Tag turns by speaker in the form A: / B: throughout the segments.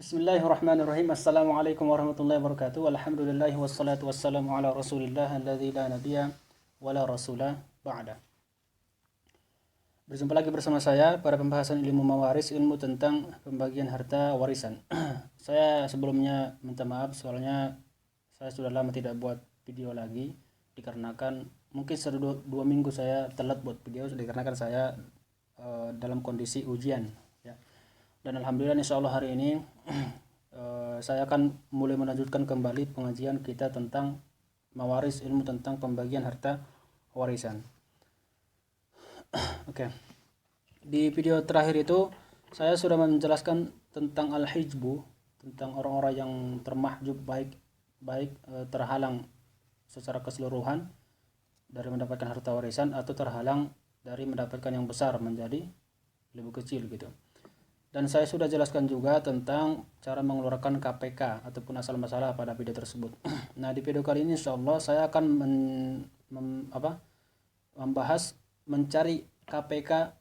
A: Bismillahirrahmanirrahim. Assalamualaikum warahmatullahi wabarakatuh. Alhamdulillah wassalatu wassalamu ala Rasulillah alladzi la nabiyya wala rasula ba'da. Berjumpa lagi bersama saya pada pembahasan ilmu mawaris, ilmu tentang pembagian harta warisan. Saya sebelumnya minta maaf soalnya saya sudah lama tidak buat video lagi dikarenakan mungkin sudah 2 minggu saya telat buat video dikarenakan saya dalam kondisi ujian ya. Dan alhamdulillah insyaallah hari ini saya akan mulai melanjutkan kembali pengajian kita tentang mawaris, ilmu tentang pembagian harta warisan. Oke. Di video terakhir itu saya sudah menjelaskan tentang al-hijbu, tentang orang-orang yang termahjub baik terhalang secara keseluruhan dari mendapatkan harta warisan atau terhalang dari mendapatkan yang besar menjadi lebih kecil gitu. Dan saya sudah jelaskan juga tentang cara mengeluarkan KPK ataupun asal masalah pada video tersebut. Nah, di video kali ini insyaallah saya akan membahas mencari KPK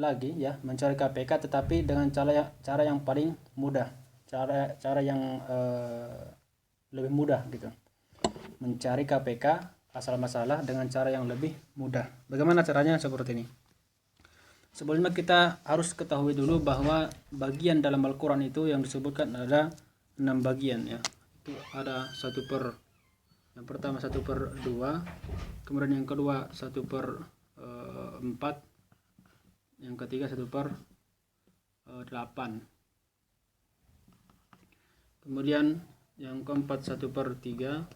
A: lagi ya, mencari KPK tetapi dengan cara yang paling mudah, cara yang lebih mudah gitu. Mencari KPK asal masalah dengan cara yang lebih mudah. Bagaimana caranya? Seperti ini. Sebelumnya kita harus ketahui dulu bahwa bagian dalam Al-Quran itu yang disebutkan ada 6 bagian ya. Itu ada yang pertama 1/2, kemudian yang kedua 1/4, yang ketiga 1/8, kemudian yang keempat 1/3,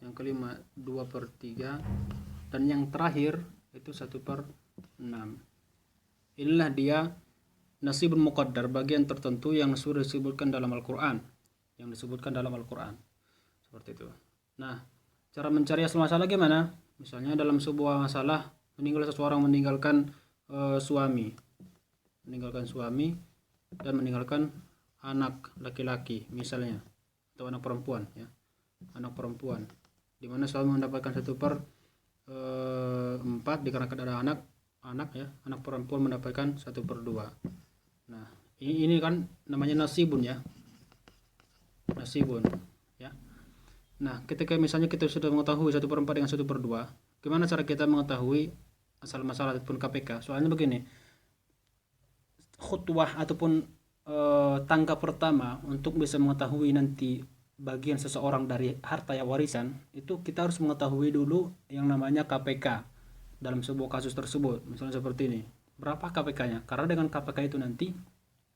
A: yang kelima 2/3, dan yang terakhir itu 1/6. Inilah dia nasibun muqaddar, bagian tertentu yang sudah disebutkan dalam Al-Quran, seperti itu. Nah, cara mencari asal masalah gimana? Misalnya dalam sebuah masalah seseorang meninggalkan suami dan meninggalkan anak laki-laki misalnya, atau anak perempuan ya, di mana suami mendapatkan 1/4 dikarenakan ada anak perempuan mendapatkan 1/2. Nah, ini kan namanya nasibun ya. Nah, ketika misalnya kita sudah mengetahui 1/4 dengan 1/2, gimana cara kita mengetahui asal masalah ataupun KPK? Soalnya begini, khutwah ataupun tangga pertama untuk bisa mengetahui nanti bagian seseorang dari harta warisan itu kita harus mengetahui dulu yang namanya KPK dalam sebuah kasus tersebut. Misalnya seperti ini, berapa KPK-nya? Karena dengan KPK itu nanti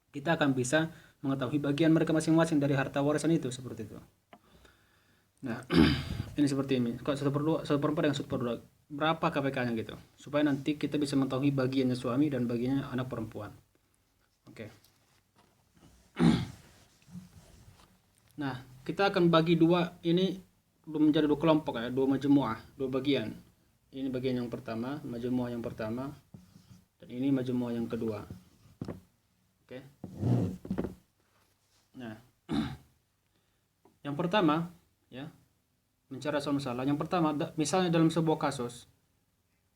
A: kita akan bisa mengetahui bagian mereka masing-masing dari harta warisan itu, seperti itu. Nah, ini seperti ini. Kalau 1/4 dengan 1/2, berapa KPK-nya gitu, supaya nanti kita bisa mengetahui bagiannya suami dan bagiannya anak perempuan. Oke. Nah, kita akan bagi ini menjadi 2 kelompok ya, 2 majmu'ah, 2 bagian. Ini bagian yang pertama, majmu'ah yang pertama, dan ini majmu'ah yang kedua. Oke. Nah, yang pertama ya, mencari asal masalah. Yang pertama, misalnya dalam sebuah kasus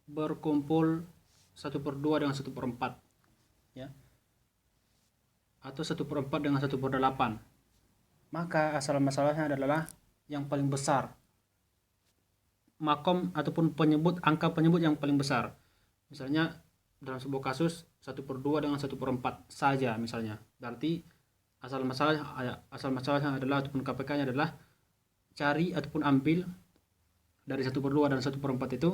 A: berkumpul 1/2 dengan 1/4 ya, atau 1/4 dengan 1/8, maka asal masalahnya adalah yang paling besar, makom ataupun angka penyebut yang paling besar. Misalnya dalam sebuah kasus 1/2 dengan 1/4 saja misalnya, berarti asal masalahnya adalah ataupun KPK-nya adalah cari ataupun ambil dari 1/2 dan 1/4 itu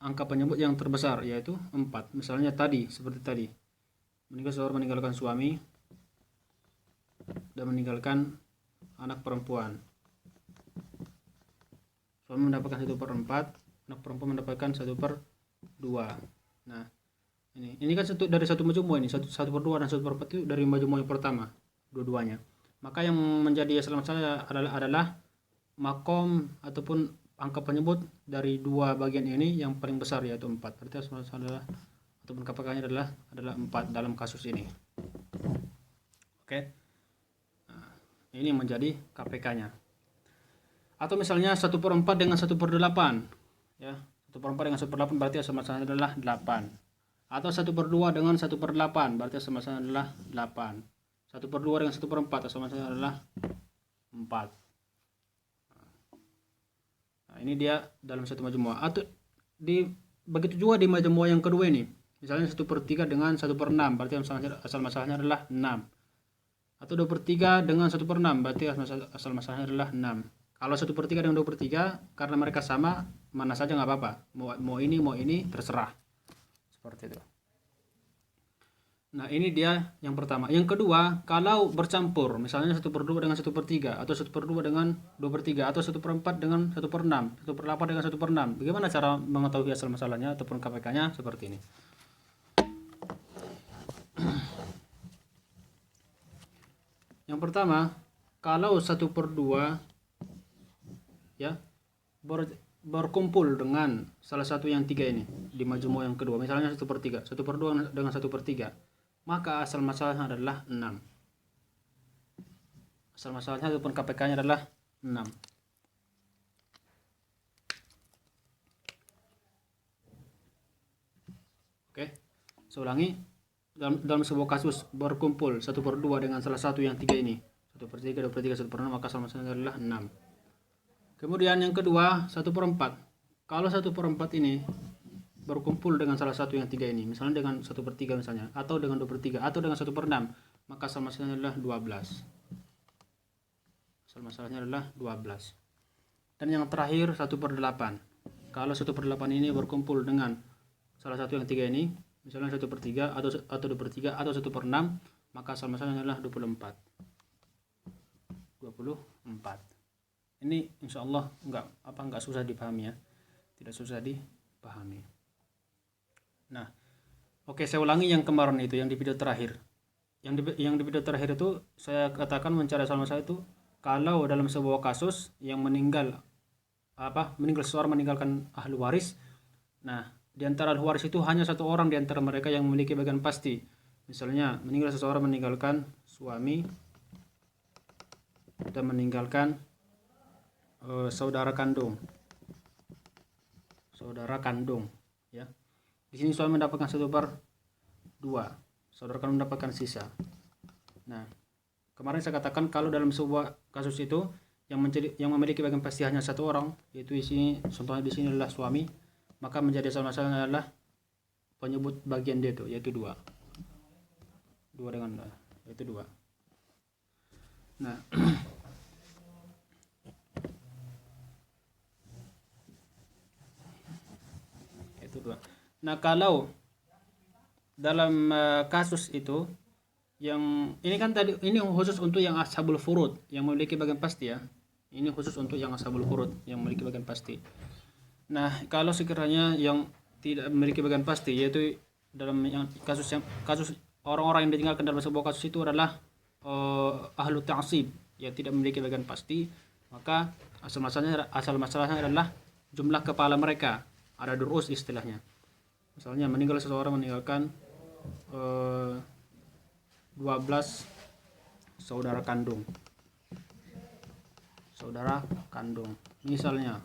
A: angka penyebut yang terbesar, yaitu 4. Misalnya seperti tadi, seorang meninggalkan suami dan meninggalkan anak perempuan. Suami mendapatkan 1/4, anak perempuan mendapatkan 1/2. Nah, ini kan dari satu majmu'ah, ini 1/2 dan 1/4 itu dari majmu'ah yang pertama, dua-duanya. Maka yang menjadi asal masalah adalah makom ataupun angka penyebut dari 2 bagian ini yang paling besar, yaitu 4. Berarti asal masalah ataupun KPK-nya adalah 4 dalam kasus ini. Oke. Nah, ini menjadi KPK-nya. Atau misalnya 1/4 dengan 1/8 ya, 1/4 dengan 1/8 berarti asal masalahnya adalah 8. Atau 1/2 dengan 1/8 berarti asal masalahnya adalah 8. 1/2 dengan 1/4 asal masalahnya adalah 4. Nah, ini dia dalam satu majmuah. Atau begitu juga di majmuah yang kedua ini. Misalnya 1/3 dengan 1/6, berarti asal masalahnya adalah 6. Atau 2/3 dengan 1/6, berarti asal masalahnya adalah 6. Kalau 1/3 dengan 2/3, karena mereka sama, mana saja nggak apa-apa. Mau ini terserah. Seperti itu. Nah, ini dia yang pertama. Yang kedua, kalau bercampur, misalnya 1/2 dengan 1/3, atau 1/2 dengan 2/3, atau 1/4 dengan 1/6, 1/8 dengan 1/6. Bagaimana cara mengetahui asal masalahnya ataupun KPK-nya? Seperti ini. Yang pertama, kalau 1/2 ya berkumpul dengan salah satu yang 3 ini di majmuah yang kedua, misalnya 1/3, 1/2 dengan 1/3, maka asal masalahnya adalah 6. Asal masalahnya ataupun KPK-nya adalah 6. Oke, saya ulangi. Dalam sebuah kasus berkumpul 1/2 dengan salah satu yang 3 ini, 1/3, 2/3, 1/6, maka asal masalahnya adalah 6. Kemudian yang kedua, 1/4. Kalau 1/4 ini berkumpul dengan salah satu yang 3 ini, misalnya dengan 1/3 misalnya, atau dengan 2/3, atau dengan 1/6, maka asal masalahnya adalah 12. Asal masalahnya adalah 12. Dan yang terakhir 1/8. Kalau 1/8 ini berkumpul dengan salah satu yang 3 ini, misalnya 1/3 atau 2/3 atau 1/6, maka asal masalahnya adalah 24. 24. Ini insya Allah nggak susah dipahami ya, tidak susah dipahami. Nah, oke, saya ulangi yang kemarin itu, yang di video terakhir. Yang di video terakhir itu saya katakan mencari asal masalah itu kalau dalam sebuah kasus yang meninggal seseorang meninggalkan ahli waris. Nah, di antara ahli waris itu hanya satu orang di antara mereka yang memiliki bagian pasti. Misalnya seseorang meninggalkan suami dan meninggalkan saudara kandung ya. Di sini suami mendapatkan 1/2, saudara kandung mendapatkan sisa. Nah, kemarin saya katakan kalau dalam sebuah kasus itu yang memiliki bagian pasti hanya satu orang, yaitu di sini contohnya di sini adalah suami, maka menjadi asal masalahnya adalah penyebut bagian dia itu, yaitu 2. 2 dengan yaitu 2. Nah, itu 2. Nah, kalau dalam kasus itu yang ini kan tadi ini khusus untuk yang ashabul furud yang memiliki bagian pasti ya. Ini khusus untuk yang ashabul furud yang memiliki bagian pasti. Nah, kalau sekiranya yang tidak memiliki bagian pasti, yaitu dalam yang kasus orang-orang yang ditinggalkan dalam sebuah kasus itu adalah ahlu ta'sib yang tidak memiliki bagian pasti, maka asal masalahnya adalah jumlah kepala mereka, ada durus istilahnya. Misalnya seseorang meninggalkan 12 saudara kandung misalnya,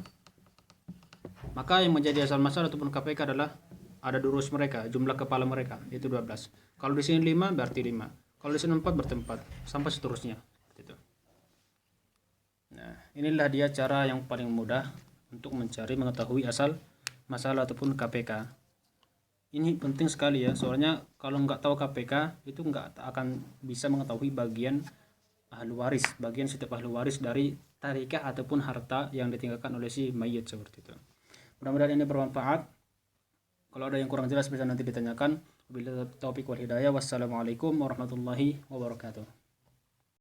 A: maka yang menjadi asal masalah ataupun KPK adalah ada durus mereka, jumlah kepala mereka, yaitu 12. Kalau di sini 5 berarti 5, kalau di sini 4 berarti 4, sampai seterusnya gitu. Nah, inilah dia cara yang paling mudah untuk mengetahui asal masalah ataupun KPK. Ini penting sekali ya, soalnya kalau nggak tahu KPK itu nggak akan bisa mengetahui bagian ahli waris, bagian setiap ahli waris dari tarikah ataupun harta yang ditinggalkan oleh si mayit, seperti itu. Mudah-mudahan ini bermanfaat. Kalau ada yang kurang jelas bisa nanti ditanyakan. Wabillahi taufiq wal hidayah. Wassalamualaikum warahmatullahi wabarakatuh.